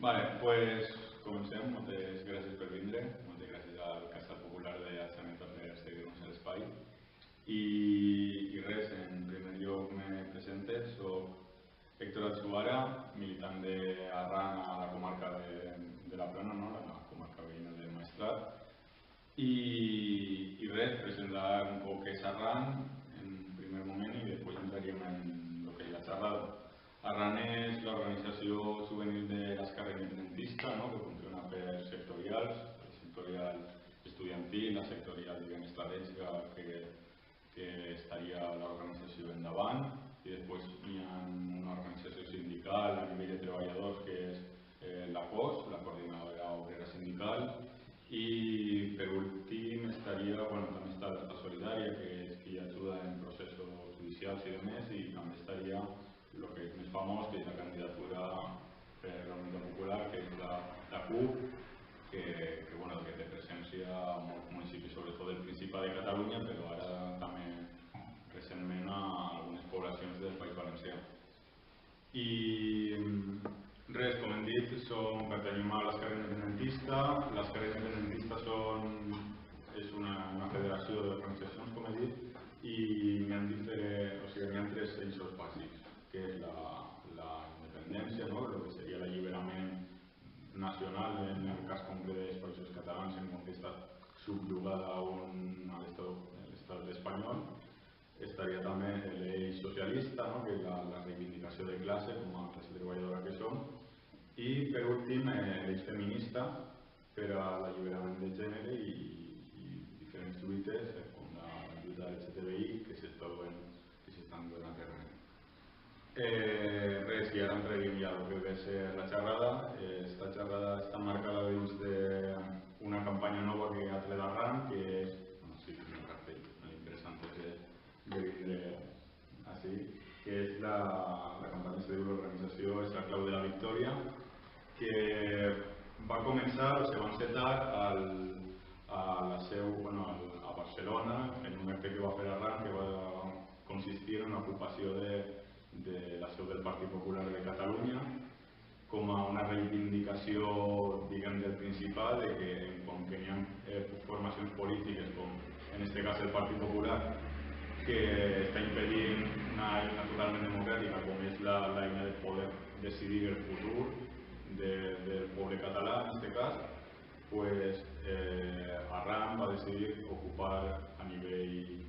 Vale, pues comencem. Moltes gràcies per vindre. Moltes gràcies al Casal Popular d'Alçament per cedir-nos l'espai. I res, en primer lloc me presente. Soc Héctor Alzuara, militant d'Arran a la comarca de la Plana, no? La comarca veïna del Maestrat. I res, presentar un poc què és Arran en primer moment i després entraríem en el que és la xerrada. Arran és l'organització juvenil de l'esquerra independentista, no? Que funciona per sectorials, la sectorial estudiantil, la sectorial estratègica que estaria l'organització endavant, i després hi ha una organització sindical a nivell de treballadors que és la COS, la Coordinadora Obrera Sindical, i per últim estaria, també està l'Estat Solidària, que és qui ajuda en processos judicials i demés, i també estaria el que és més famós, que és la candidatura per la Unitat Popular, que és la CUP, que té presència a molts municipis, sobretot del Principat de Catalunya, però ara també recentment a algunes poblacions del País Valencià. I res, com hem dit, pertanyem a l'esquerra independentista. L'esquerra independentista és una federació d'organitzacions, com he dit, i n'hi ha tres eixos bàsics, que és la independència, no? El que seria l'alliberament nacional, en el cas concret dels països catalans, en què està subjugada a l'estat espanyol. Estaria també l'eix socialista, no? Que és la reivindicació de classe, com a classe treballadora que som. I, per últim, l'eix feminista, per a l'alliberament de gènere i diferents lluites, com la lluita LGTBI, que s'estan duent a terme. Res, i ara entraríem ja al que ve a ser la xerrada. Esta xerrada està marcada dins d'una campanya nova que ha tret Arran, que és, un cartell interessant de vindre així, que és la campanya que diu l'organització és la clau de la victòria, que va començar, o se va encetar a Barcelona, en un acte que va fer Arran, que va consistir en l'ocupació de la seu del Partit Popular de Catalunya, com a una reivindicació, diguem, del Principat, de que com que hi ha formacions polítiques, com en aquest cas el Partit Popular, que està impedint una eina totalment democràtica, com és l'eina de poder decidir el futur del poble català, en aquest cas, pues Arran va decidir ocupar a nivell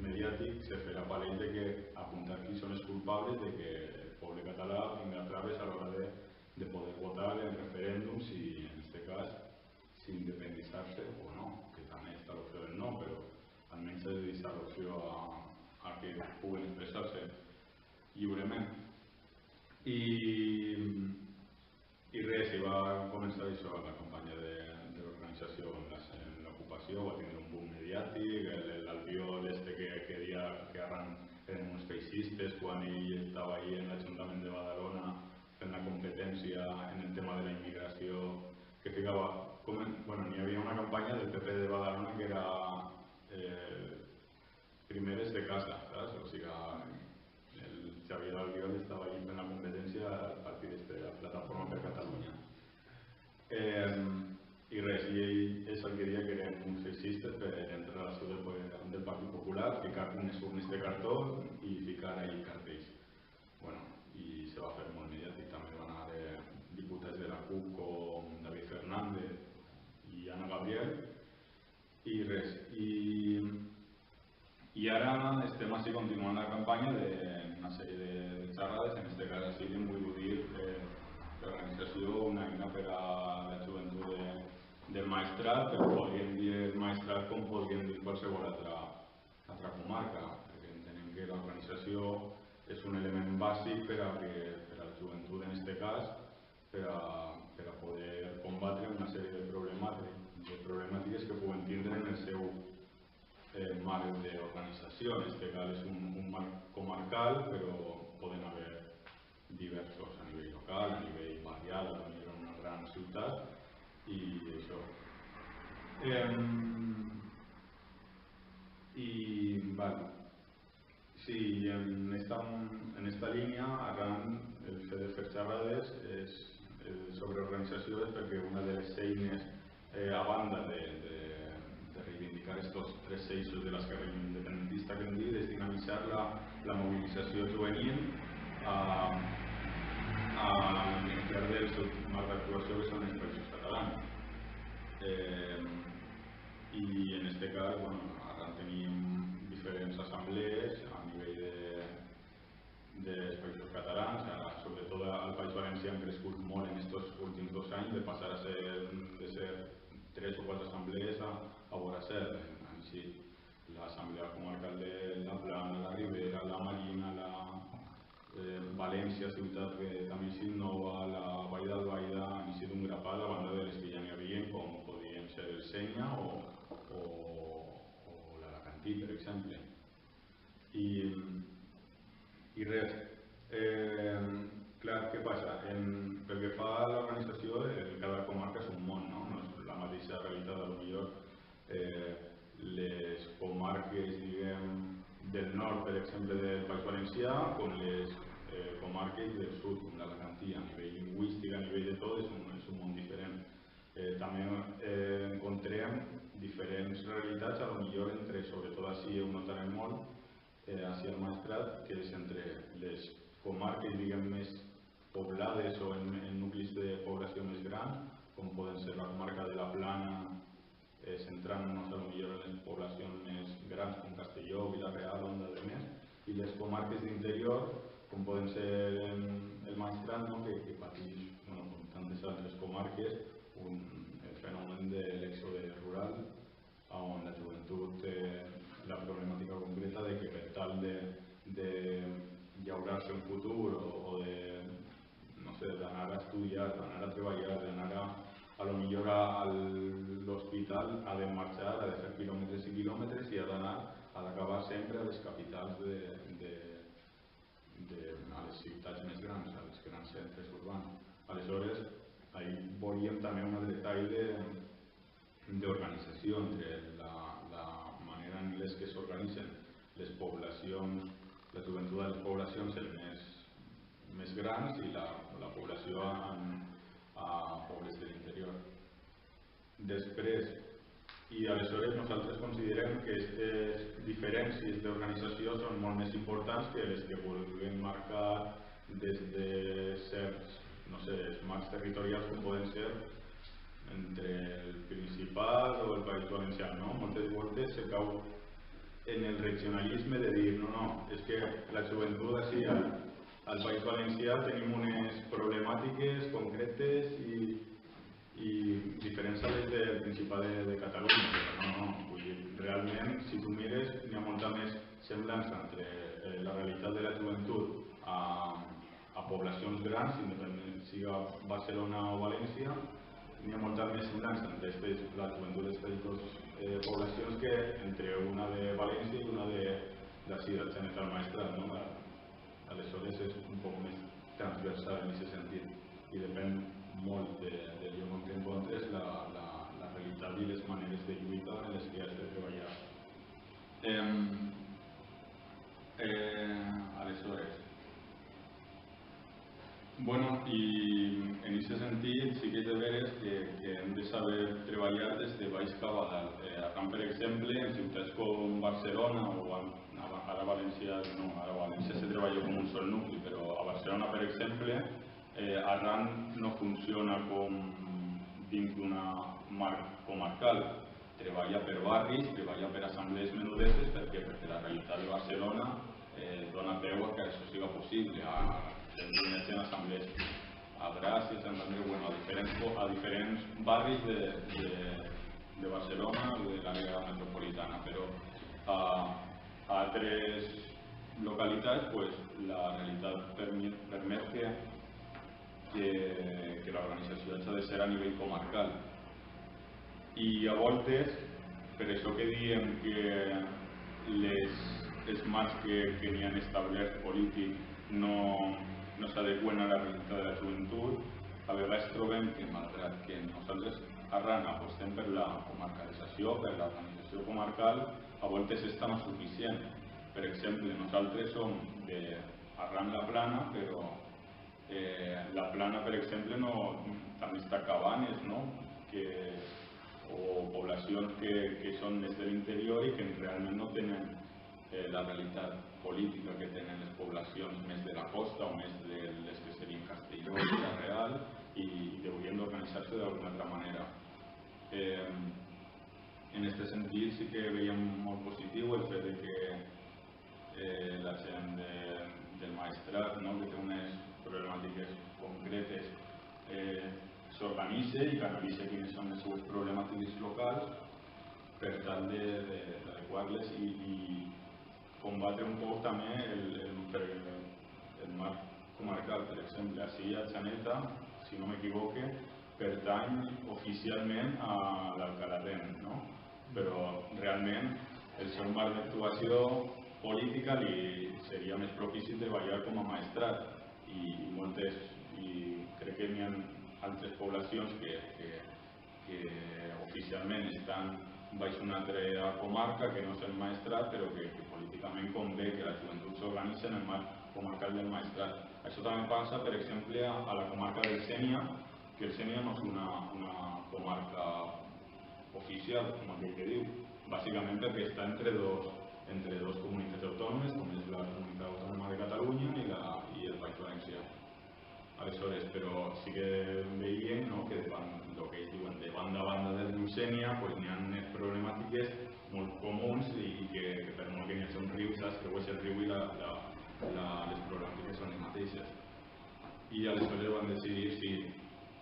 mediàtic, se farà palès de que apuntar qui són els culpables de que el poble català tinga traves a l'hora de poder votar en referèndums i, en aquest cas, si independitzar-se o no, que també està l'opció del no, però almenys s'ha de deixar l'opció a que puguen expressar-se lliurement. I res, i va començar això, la campanya de l'organització en l'ocupació, va tindre un boom mediàtic, l'Albiol que deia que Arran eren uns feixistes quan ell estava ahí en l'Ajuntament de Badalona fent la competència en el tema de la immigració, que ficava, n'hi havia una campanya del PP de Badalona que era primeres de casa, saps? O sigui, el Xavier Albiol estava allí fent la competència al partit de la Plataforma per Catalunya. I res, i ell és el que deia que eren uns feixistes per entrar a la seu del Partit Popular, ficar unes urnes de cartó i ficar ahí cartells. I se va fer molt mediàtic, també van anar diputats de la CUP com David Fernández i Ana Gabriel, i res. I ara estem així continuant la campanya d'una sèrie de xerrades, en aquest cas així em vull dir l'organització, una eina per a la joventut del Maestrat, però podríem dir el Maestrat com podríem dir qualsevol altra comarca, perquè entenem que l'organització és un element bàsic per a la joventut en aquest cas, per a poder combatre una sèrie de problemàtiques que puguen tindre en el seu marc d'organització. En aquest cas és un marc comarcal, però poden haver diversos a nivell local, a nivell barrial, a nivell d'una gran ciutat, i això. Sí, en esta línia, Arran, el fet de fer xerrades és el l'organització és perquè una de les eines, a banda de reivindicar aquests 3 eixos de l'esquerra independentista que hem dit, és dinamitzar la mobilització juvenil a l'intern del seu marc d'actuació, que són els països catalans. I en aquest cas, ara tenim diferents assemblees a nivell dels països catalans. Ara, sobretot al País Valencià, han crescut molt en aquests últims 2 anys, de passar a ser 3 o 4 assemblees a vora 7. Així, l'Assemblea Comarcal de la Plana, la Ribera, la Marina, la València, ciutat que també s'innova, la Vall d'Albaida, han sigut un grapat a banda de les que ja n'hi havia, com podien ser el Senya o l'Alacantí, per exemple. I res, clar, què passa? Pel que fa a l'organització, cada comarca és un món, no? No és la mateixa realitat, potser les comarques, diguem, del nord, per exemple, del País Valencià, com les comarques del sud, com l'Alacantí. A nivell lingüístic, a nivell de tot, és un món diferent. També encontrem diferents realitats, potser entre, sobretot així ho notarem molt, així al Maestrat, que és entre les comarques, diguem, més poblades o en nuclis de població més grans, com poden ser la comarca de la Plana, centrant-nos potser en les poblacions més grans com Castelló, Vila-real, Onda de Més, i les comarques d'interior, com poden ser el Maestrat, que pateix, com tantes altres comarques, el fenomen de l'èxode rural, on la joventut té la problemàtica concreta de que per tal de llaurar-se un futur o d'anar a estudiar, d'anar a treballar, d'anar a lo millor a l'hospital, ha de marxar, ha de fer quilòmetres i quilòmetres i ha d'acabar sempre a les capitals a les ciutats més grans, als grans centres urbans. Aleshores, ahí volíem també un altre tall d'organització entre la manera en què s'organitzen les poblacions, la joventut de les poblacions més grans i la població a pobles de l'interior. Després, i aleshores nosaltres considerem que aquestes diferències d'organització són molt més importants que les que vulguem marcar des de certs, marcs territorials com poden ser entre el Principat o el País Valencià. Moltes voltes se cau en el regionalisme de dir no, és que la joventut així al País Valencià tenim unes problemàtiques concretes i diferents a les del Principat de Catalunya. No, realment, si tu mires, n'hi ha molta més semblança entre la realitat de la joventut a poblacions grans, independentment siga Barcelona o València, n'hi ha molta més semblança entre la joventut d'aquestes dues poblacions que entre una de València i una d'ací, del General Maestrat. Aleshores és un poc més transversal en aquest sentit i depèn molt del lloc on t'encontres la realitat i les maneres de lluita en les que has de treballar. Aleshores, i en aquest sentit sí que és de veres que hem de saber treballar des de baix cap a dalt. Arran, per exemple, en ciutats com Barcelona o ara a València se treballa com un sol nucli, però a Barcelona, per exemple, Arran no funciona com dins d'una marc comarcal. Treballa per barris, treballa per assemblees menudeses, perquè la realitat de Barcelona dona peu a que això siga possible. En assemblees a Gràcia, a Sant Andreu, a diferents barris de Barcelona o de l'àrea metropolitana, però a altres localitats la realitat permet que l'organització ha de ser a nivell comarcal. I a voltes, per això que diem que els marcs que n'hi han establert polític no s'adeqüen a la realitat de la joventut, a vegades trobem que, malgrat que nosaltres arran apostem per la comarcalització, per l'organització comarcal, a voltes és tan suficient. Per exemple, nosaltres som d'arran la Plana, però la Plana, per exemple, també està Cabanes, no? O poblacions que són més de l'interior i que realment no tenen la realitat política que tenen les poblacions més de la costa o més de les que serien Castelló i la Real i haurien d'organitzar-se d'alguna altra manera. En aquest sentit sí que veiem molt positiu el fet que la gent del Maestrat, no? Que té unes problemàtiques concretes, s'organitza i canalitza quines són les seves problemàtiques locals per tal d'adequar-les i combatre un poc també el marc comarcal. Per exemple, així a Xaneta, si no m'equivoque, pertany oficialment a l'Alcalatén, no? Però realment el seu marc d'actuació política li seria més propici treballar com a maestrat i crec que n'hi ha altres poblacions que oficialment estan baix una altra comarca que no és el Maestrat, però que políticament convé que la joventut s'organitzi en el marc comarcal del Maestrat. Això també passa, per exemple, a la comarca del Sénia, que el Sénia no és una comarca oficial, com aquell que diu, bàsicament perquè està entre dos comunitats autònomes, com és la Comunitat Autònoma de Catalunya i el País Valencià. Aleshores, però sí que veiem, no, que el que ells diuen de banda a banda del riu Sénia n'hi ha unes problemàtiques molt comuns i que per molt que n'hi hagi un riu es creueix el riu i les problemàtiques són les mateixes. I aleshores van decidir si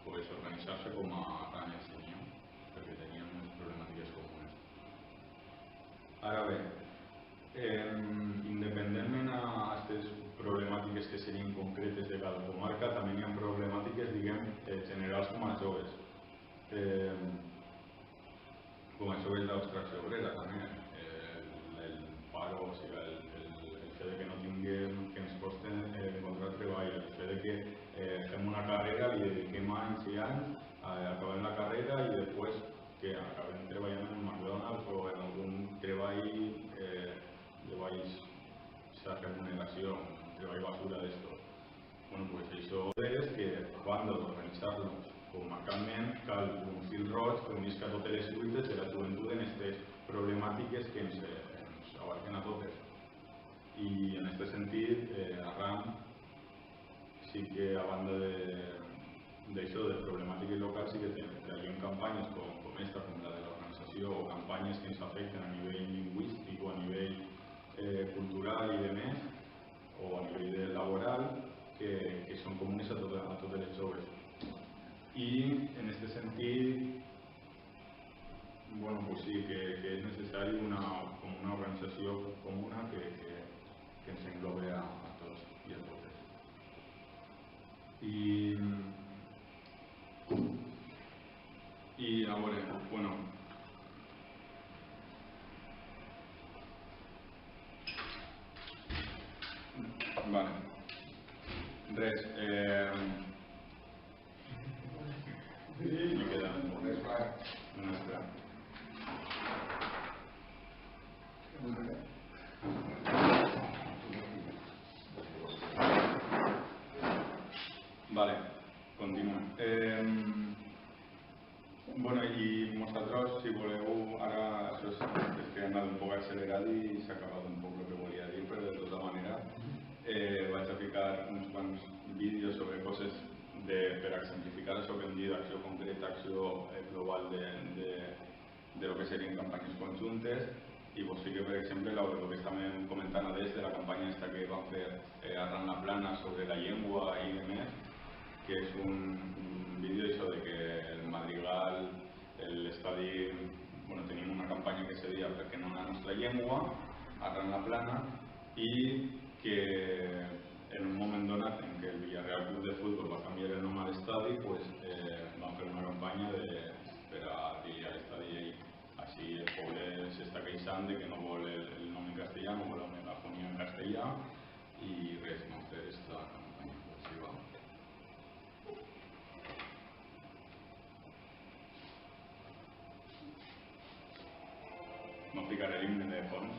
organitzar-se com a Arran i Sénia, perquè tenien unes problemàtiques comunes. Ara bé, independentment d'aquestes problemàtiques que serien concretes de cada comarca, també hi ha problemàtiques, diguem, generals com a joves. Com a joves d'abstracció obrera, també. El paro, o sigui, el fet que no tinguem, que ens costen encontrar treball, el fet que fem una carrera, li dediquem anys i anys, acabem la carrera i després que acabem treballant en McDonald's o en algun treball de baixa remuneració, un treball basura d'esto. Bueno, pues això és que a banda d'organitzar-nos comarcalment cal un fil roig que unisca totes les lluites de la joventut en aquestes problemàtiques que ens abarquen a totes. I en aquest sentit, Arran sí que a banda d'això, de problemàtiques locals, sí que tenim campanyes com esta, com la de l'organització, o campanyes que ens afecten a nivell lingüístic o a nivell cultural i de més, o a nivell laboral, que són comunes a totes les joves. I en aquest sentit, bueno, pues sí, que és necessari una organització comuna que ens englobe a tots i a totes. I a veure, bueno, vale, res, me queda una extra. Vale, continuem. Bueno, i vosaltres, si voleu, ara això és que he anat un poc accelerat i s'ha acabat un poc el que volia dir, però de tota manera vaig a ficar uns quants vídeos sobre coses per exemplificar això que hem dit, acció concreta, acció global de lo que serien campanyes conjuntes. I vos sí que, per exemple, el que estàvem comentant a des de la campanya esta que vam fer Arran la Plana sobre la llengua i demés, que és un vídeo això de que el Madrigal, l'estadi, bueno, tenim una campanya que se deia perquè no la nostra llengua, Arran la Plana, i que en un moment donat en què el Villarreal Club de Futbol va canviar el nom a l'estadi, pues, van fer una campanya per a dir a l'estadi així el poble s'està queixant de que no vol el nom en castellà, no vol la megafonia en castellà i res, vam fer aquesta campanya. Així va. No ficaré l'himne de fons.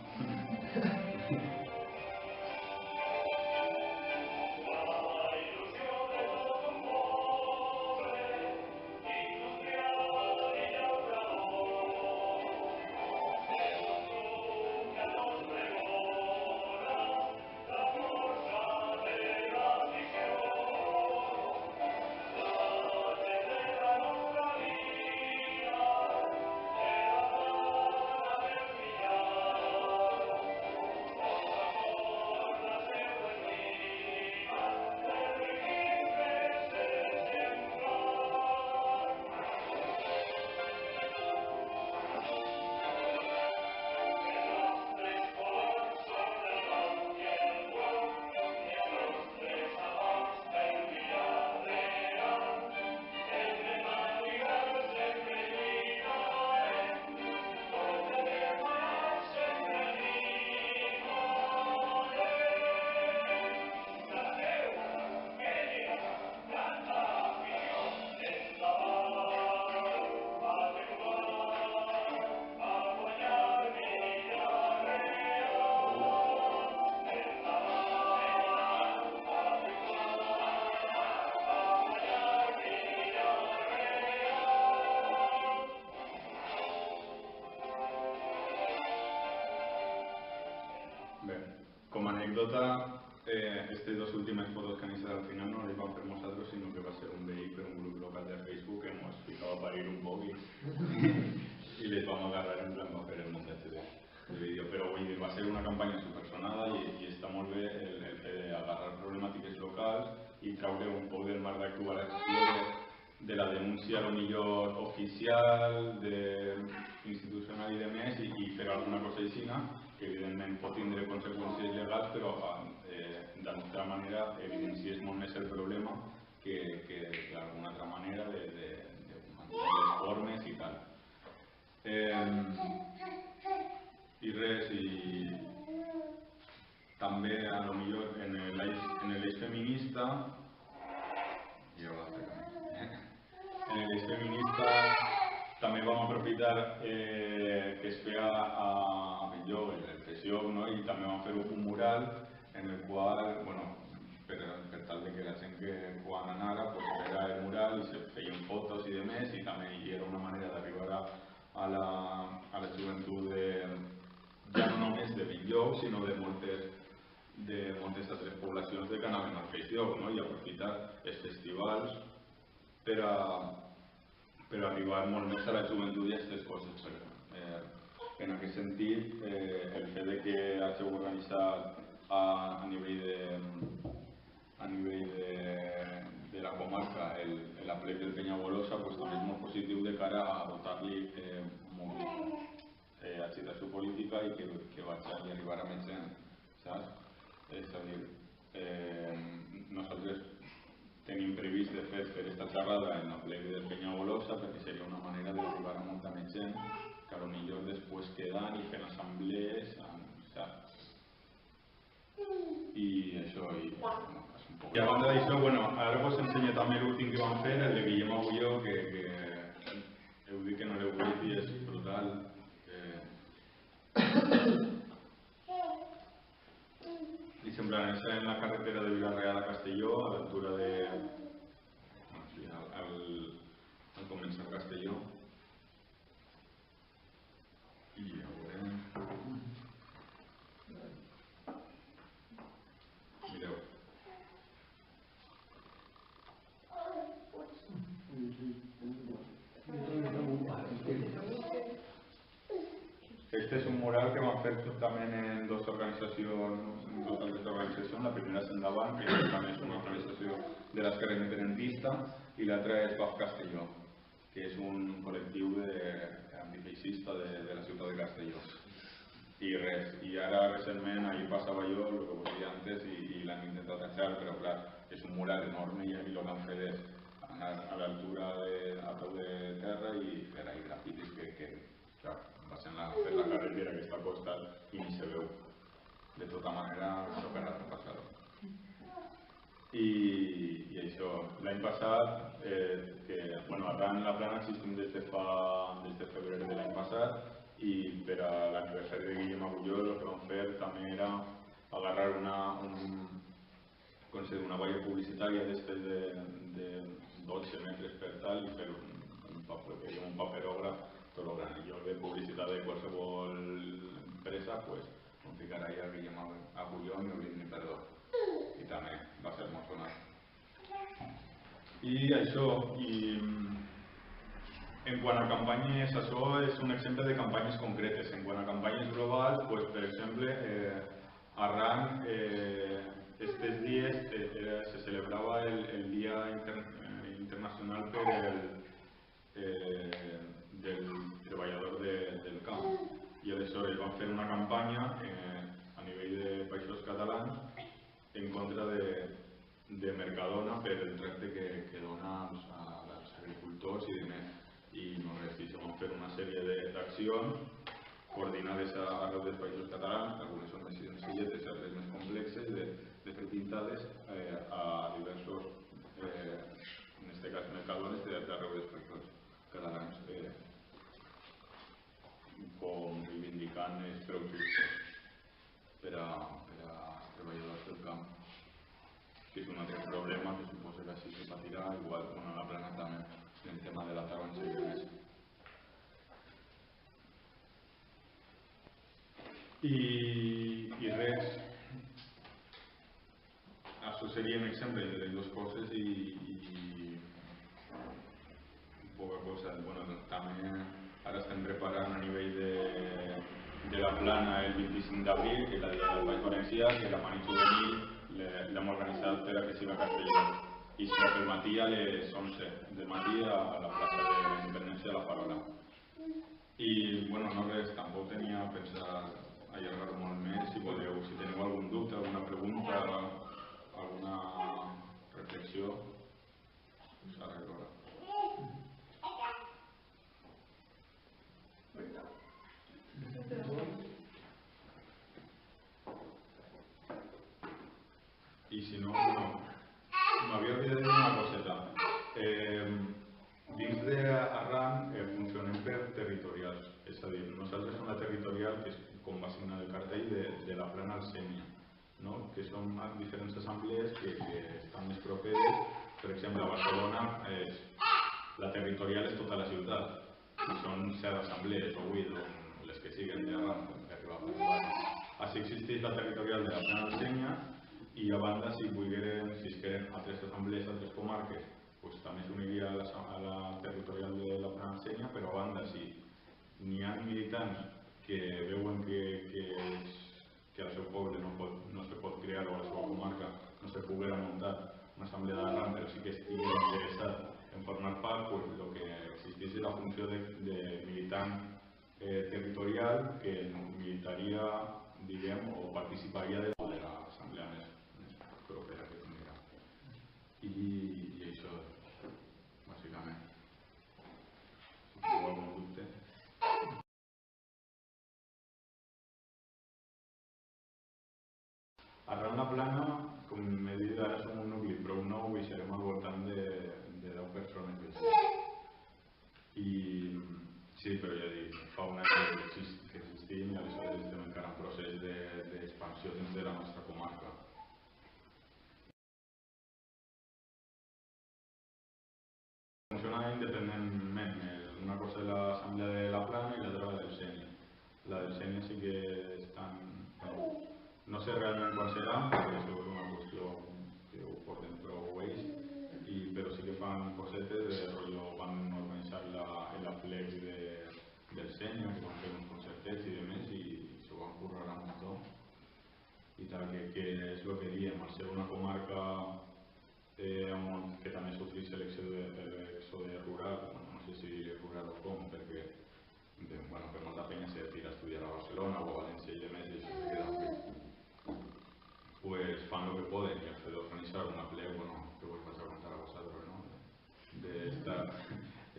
anècdota, aquestes dues últimes fotos que han estat al final no les vam fer nosaltres, sinó que va ser un veí per un grup local de Facebook que ens ficava a parir un poc i les vam agarrar en plan va fer el muntatge del vídeo. Però vull dir, va ser una campanya supersonada i està molt bé el fet d'agarrar problemàtiques locals i treure un poc del marc d'actuació de la denúncia a lo millor oficial, institucional i demés, i fer alguna cosa així, que evidentment pot tindre conseqüències legals, però de la nostra manera evidencies molt més el problema que d'alguna altra manera de mantenir les formes i tal. I res, i també a lo millor en l'eix feminista també vam aprofitar que es feia a Benlloc, el FESIOC, i també vam fer un mural en el qual, per tal de que la gent que quan anara era el mural i se feien fotos i demés, i també era una manera d'arribar a la joventut ja no només de Benlloc, sinó de moltes altres poblacions que anaven al FESIOC, i aprofitar els festivals per arribar molt més a la joventut i a aquestes coses. En aquest sentit, el fet que hàgiu organitzat a nivell de la comarca l'aplec del Penyagolosa també és molt positiu de cara a dotar-li agitació política i que vagi a arribar a més gent, saps? És a dir, nosaltres tenim previst de fet fer aquesta xerrada en l'aplec del Penyagolosa perquè seria una manera d'arribar a molta més gent que potser després quedant i fent assemblees, saps? I això, i a banda d'això, ara us ensenyo també l'últim que vam fer, el de Guillem Agulló, que heu dit que no l'heu vist i és brutal. I semblant, és en la carretera de Vila-real a Castelló, a l'altura de... al començar Castelló. I ja ho veurem. Mireu. Este és un mural que vam fer justament en dues altres organitzacions. La primera és Endavant, que també és una organització de l'esquerra independentista, i l'altra és BAF Castelló, que és un col·lectiu antifeixista de la ciutat de Castelló. I res, i ara recentment, ahir passava jo, el que vos deia antes, i l'hem intentat deixar, però clar, és un mural enorme i el que han fet és anar a l'altura a peu de terra i fer ahí grafitis que clar, passen per la carretera que està al costat i ni se veu. De tota manera, tocarà repassar-ho. I això, l'any passat, Arran la Plana existim des de febrer de l'any passat i per a l'aniversari de Guillem Agulló el que vam fer també era agarrar una valla publicitària d'estes de 12 metres per tal i fer un paperògraf tot el gran. Jo de publicitat de qualsevol empresa, vam ficar allà Guillem Agulló i no oblid ni perdó. I també va ser molt sonat. I això, en quant a campanyes, això és un exemple de campanyes concretes. En quant a campanyes globals, per exemple, arran aquests dies se celebrava el Dia Internacional del Treballador del Camp i aleshores van fer una campanya a nivell de països catalans en contra de Mercadona per el tracte que dona als agricultors i demés. I no res, se van fer una sèrie d'accions coordinades arreu dels països catalans, algunes són més senzilletes i altres més complexes, de fer pintades a diversos, en aquest cas Mercadones, d'arreu dels països catalans, com reivindicant els preus justos per a treballadors del camp, que és un altre problema que suposa que així se patirà, igual que a la Plana també, en el tema de la taronja i demés. I res, seria un exemple de les dues coses i poca cosa. Bueno, també ara estem preparant a nivell de la plana el 25 d'abril, que és la Dia del País Valencià, que la Mani Juvenil l'hem organitzat per a que siga a Castelló. I serà pel matí a les 11 del matí a la plaça de la Independència de la Farola. I, bueno, no res, tampoc tenia pensat allargar-ho molt més. Si voleu, si teniu algun dubte, alguna pregunta, alguna reflexió, us ara és l'hora. I si no, m'havia oblidat de dir una coseta. Dins d'Arran funcionem per territorials, és a dir, nosaltres som la territorial, que és com va signar el cartell, de la plana Alsènia, no? Que són diferents assemblees que estan més properes. Per exemple, a Barcelona la territorial és tota la ciutat, i són 7 assemblees o 8, o les que siguen d'Arran, per arribar a Barcelona. Així existeix la territorial de la plana Alsènia, i a banda, si es queden altres assemblees, altres comarques, pues també s'uniria a la territorial de la plana Alsènia, però a banda, si n'hi ha militants que veuen que al seu poble no se pot crear o a la seva comarca no se poguera muntar una assemblea d'Arran, però sí que estigui interessat en formar part, pues el que existeix és la funció de militant territorial que militaria, diguem, o participaria de l'assemblea més propera que tindrà. I això, bàsicament. Si teniu algun dubte. Arran la Plana, com he dit, ara som un nucli prou nou i serem al voltant de 10 persones. I sí, però ja dic, fa un any que existim i aleshores estem encara en procés d'expansió dins de la nostra comarca. Funciona independentment, una cosa és l'assemblea de la Plana i l'altra la del Sènia. La del Sènia sí que estan... No sé realment quan serà, perquè això és una qüestió que ho porten prou ells, però sí que fan cosetes de rotllo, van organitzar l'aplex del Sènia, que van fer uns concertets i demés, i s'ho van currar un muntó. I tal, que és el que diem, al ser una comarca que també sofreix l'èxode rural, no sé si rural o com, perquè per molta penya se tira a estudiar a Barcelona o a València i demés, i això se queda aquí. Pues fan lo que poden i al fer d'organitzar una ple, bueno, que vos vaig a contar a vosaltres, no?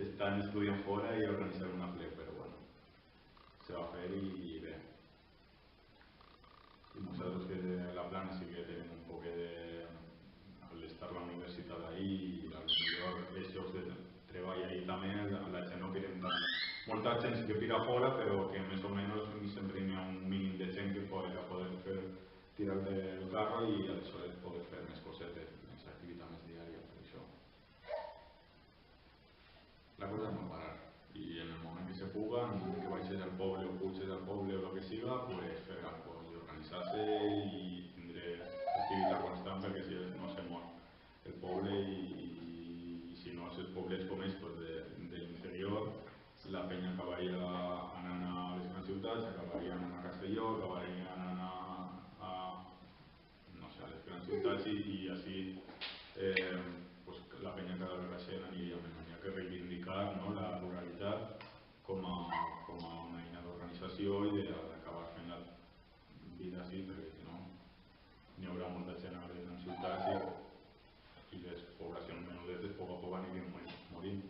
Estan estudiant fora i organitzar una ple, però bueno, se va fer i bé. I nosaltres que de la Plana sí que tenim un poc al estar la universitat ahí i els llocs de treball ahí també, la gent no pirem tant. Molta gent sí que pira fora, però que més o menys sempre hi ha un mínim de gent que podrà poder fer tirar del carro i aleshores poder fer més cosetes, més activitat més diària, per això. La cosa és no parar, i en el moment que se puga, que baixes al poble o puges al poble o el que siga, pues fer algo i organitzar-se i tindré activitat constant perquè si no se mor el poble i si no els pobles com estos de l'interior, la penya acabaria anant a les grans ciutats, acabaria anant a Castelló, acabaria anant a les grans ciutats i així la penya cada vegada gent aniria més. N'hi ha que reivindicar la ruralitat com a una eina d'organització i d'acabar fent la vida així, perquè si no n'hi haurà molta gent a les grans ciutats i les poblacions menudetes poc a poc anirien morint.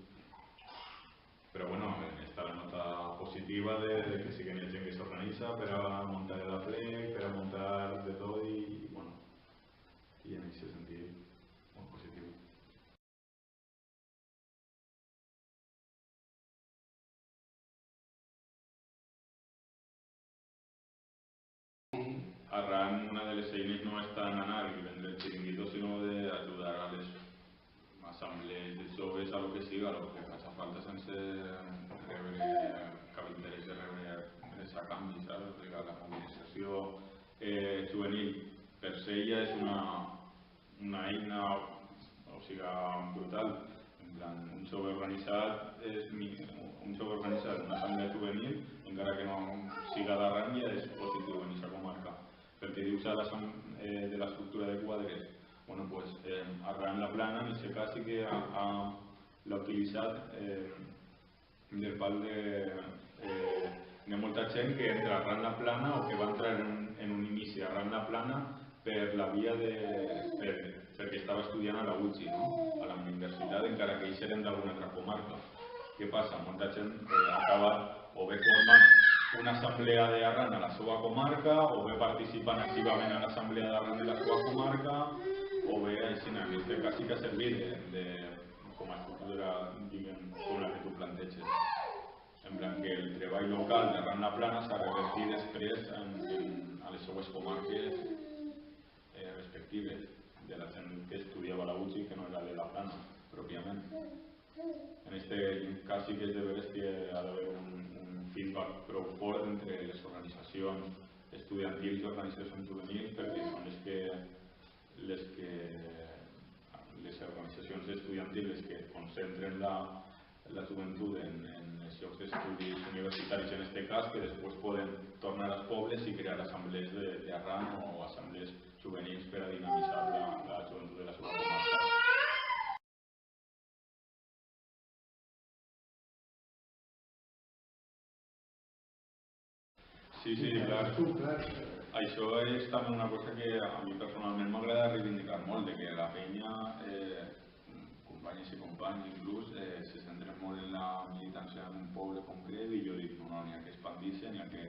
Però bueno, està la nota positiva de que sí que hi ha gent que s'organitza per a muntar la plec, per a muntar de tot i bueno, i en aquest sentit molt positiu. Arran, una de les eines no és tant anar i vendre el xiringuito, sinó d'ajudar a les assemblees de joves a lo que siga, a lo que faci falta sense rebre cap interès de rebre res a canvi, saps? La mobilització juvenil per se ja és una eina, o sigui, brutal. En plan, un jove organitzat, una assemblea juvenil, encara que no siga d'arran, ja és positiu en aquesta comarca. Perquè dius de l'estructura de quadres, bueno, pues, Arran la Plana, en aquest cas, sí que l'ha utilitzat del pal de molta gent que entra a Arran la Plana o que va entrar en un inici a Arran la Plana per la via perquè estava estudiant a la UCI, no? A la universitat, encara que ells eren d'alguna altra comarca. Què passa? Molta gent ha acabat o bé formant una assemblea d'Arran a la seva comarca, o bé participant activament a l'assemblea d'Arran de la seva comarca, o bé, així, en aquest cas sí que ha servit com a estructura, diguem, com la que tu planteges. En plan que el treball local d'Arran la Plana s'ha revertit després a les seues comarques respectives de la gent que estudiava a la UCI que no era de la Plana, pròpiament. En aquest cas sí que és de veres que ha d'haver un feedback prou fort entre les organitzacions estudiantils i organitzacions juvenils, perquè són les organitzacions estudiantils que concentren la joventut en els llocs d'estudis universitaris, en aquest cas, que després poden tornar als pobles i crear assemblees d'arran o assemblees juvenils per a dinamitzar la joventut de la seva comarca. Sí, clar. Això és també una cosa que a mi personalment m'agrada reivindicar molt, de que la penya, companyes i companys inclús, se centren molt en la militància en un poble concret i jo dic, no n'hi ha que expandir-se, n'hi ha que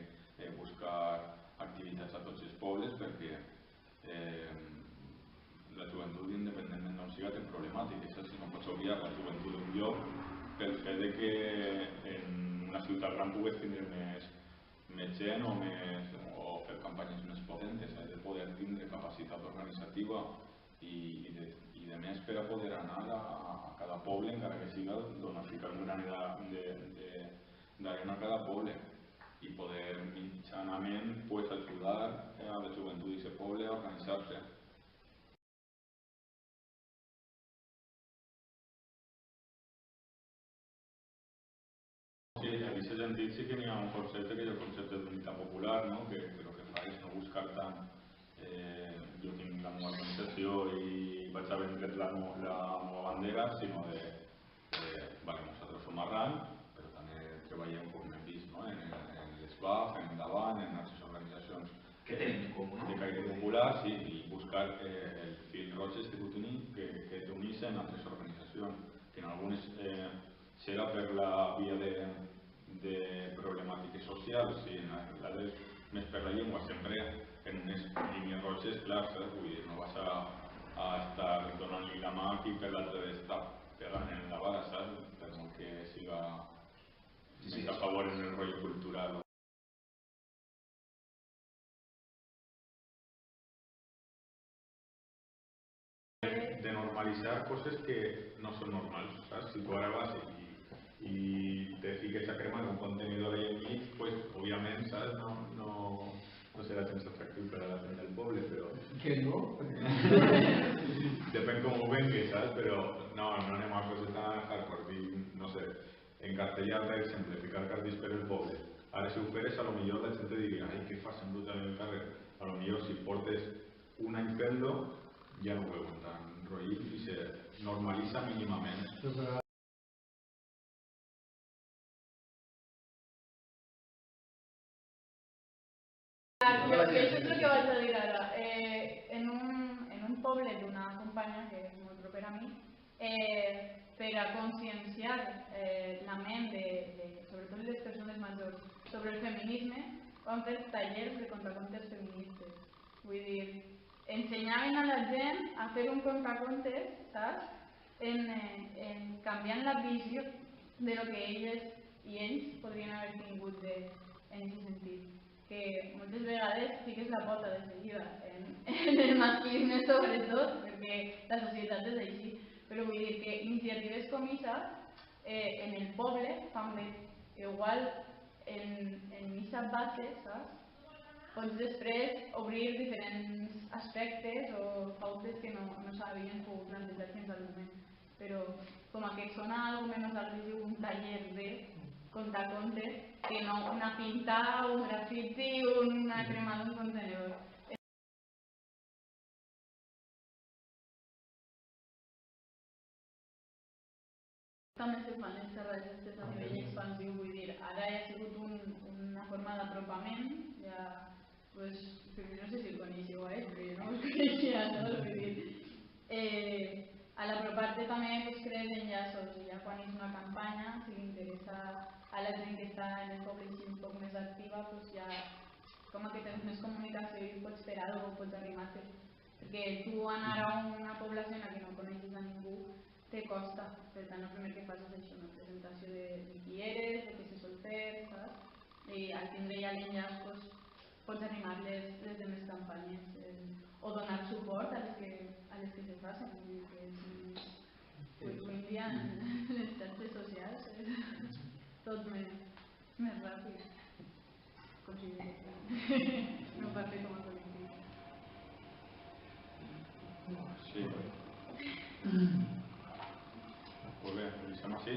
buscar activitats a tots els pobles perquè la joventut, independentment d'on siga, té problemàtiques. Si no pots obviar la joventut d'un lloc pel fet de que en una ciutat gran pugues tindre més gent o fer campanyes més potentes, de poder tindre capacitat organitzativa i de més per a poder anar a cada poble, encara que siga ficar un granet d'arena a cada poble i poder mitjanament ajudar a la joventut d'aquest poble a organitzar-se. Sí, en aquest sentit sí que n'hi ha un concepte que és el concepte d'unitat popular, no? que el que fa és no buscar tant jo tinc la meva organització i vaig haver tret la meva bandera, sinó nosaltres som Arran, però també treballem, com hem vist, no? en l'ESBAF, en Endavant, en altres organitzacions que tenim en comú, no? De caire popular, sí, i buscar el fil roig que t'unís en altres organitzacions, que en algunes serà per la via de problemàtiques socials, i en altres més per la llengua, sempre en unes línies roges clars, vull dir, no vas a estar donant-li la mà aquí per l'altre d'estar pegant en la vara, saps? Per molt que siga més a favor en el rotllo cultural. De normalitzar coses que no són normals, saps? Si tu ara vas i te fiques a cremar un contenidor ahí enmig, pues òbviament, saps? No serà gens atractiu per a la gent del poble, però... Que no? Depèn com ho vengues, saps? Però no anem a coses tan hardcore, no sé, encartellar, per exemple, ficar cartells per el poble. Ara, si ho feres, a lo millor la gent te diria, ai, què fas embrutant en el carrer? A lo millor, si portes un any fent-lo, ja no ho veuen tan roït i se normalitza mínimament. Això és el que vaig a dir ara. En un poble d'una companya que és molt propera a mi, per a conscienciar la ment sobretot les persones majors sobre el feminisme, van fer tallers de contacontes feministes. Vull dir, ensenyaven a la gent a fer un contacontes, saps? En canviant la visió de lo que elles i ells podrien haver tingut en aquest sentit. Que moltes vegades fiques la pota de seguida en el masclisme sobretot, perquè la societat és així, però vull dir que iniciatives com aquesta en el poble fan bé. Igual en aquesta base, saps? pots després obrir diferents aspectes o pautes que no s'havien pogut plantejar fins al moment. Però com que sona algo menos agressiu un taller de contar contes que no una pinta, un grafiti, una crema d'un contenedor. També se fan les xerrades a nivell expansiu, vull dir, ara ha sigut una forma d'apropament, ja, pues, no sé si el coneixeu, però jo no us coneixia tots, vull dir. A l'apropar-te també pues, crees enllaços, ja quan és una campanya, si li interessa a la gent que està en el poble així un poc més activa, pues ja com que tens més comunicació i pots fer alguna cosa, pots arribar-te. Perquè tu anar a una població en la que no coneixes a ningú te costa, per tant el primer que fas és això, una presentació de qui eres, de què se sol fer, saps? I al tindre ja l'enllaç pues, pots animar les demés campanyes o donar suport a les que se facin. Avui en dia les xarxes socials és tot més ràpid. Considero no paper com a col·lectiu. Sí. Pues bé, ho deixem així?